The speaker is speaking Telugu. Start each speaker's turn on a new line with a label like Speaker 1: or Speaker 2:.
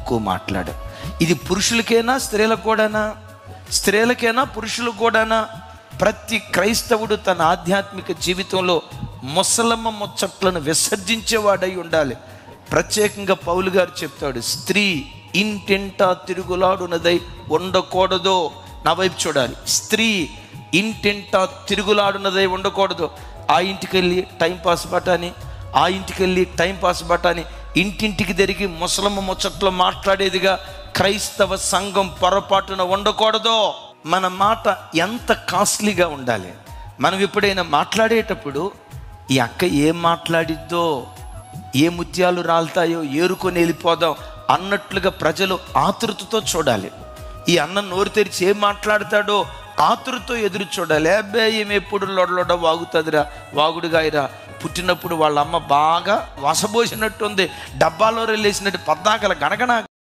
Speaker 1: తక్కువ మాట్లాడు. ఇది పురుషులకైనా స్త్రీలకు కూడానా? స్త్రీలకైనా పురుషులకు కూడానా? ప్రతి క్రైస్తవుడు తన ఆధ్యాత్మిక జీవితంలో ముసలమ్మ ముచ్చట్లను విసర్జించేవాడై ఉండాలి. ప్రత్యేకంగా పౌలు గారు చెప్తాడు, స్త్రీ ఇంటింటా తిరుగులాడునదై ఉండకూడదు. నా వైపు చూడాలి. స్త్రీ ఇంటింటా తిరుగులాడునదై ఉండకూడదు. ఆ ఇంటికి వెళ్ళి టైంపాస్ బటాని, ఆ ఇంటికి వెళ్ళి టైంపాస్ బటాని, ఇంటింటికి తిరిగి ముసలమ్మ ముచ్చట్లు మాట్లాడేదిగా క్రైస్తవ సంఘం పొరపాటున ఉండకూడదు. మన మాట ఎంత కాస్ట్లీగా ఉండాలి. మనం ఎప్పుడైనా మాట్లాడేటప్పుడు ఈ అక్క ఏం మాట్లాడిద్దో, ఏ ముత్యాలు రాలుతాయో ఏరుకొని వెళ్ళిపోదాం అన్నట్లుగా ప్రజలు ఆతృతతో చూడాలి. ఈ అన్న నోరు తెరిచి ఏం మాట్లాడతాడో ఆతృతో ఎదురు చూడాలి. అబ్బాయి ఏమి ఎప్పుడు లొడలొడ వాగుతుందిరా, వాగుడుగాయరా. పుట్టినప్పుడు వాళ్ళ అమ్మ బాగా వసబోసినట్టుంది, డబ్బాలో వెళ్ళేసినట్టు పద్దాకల గణగణ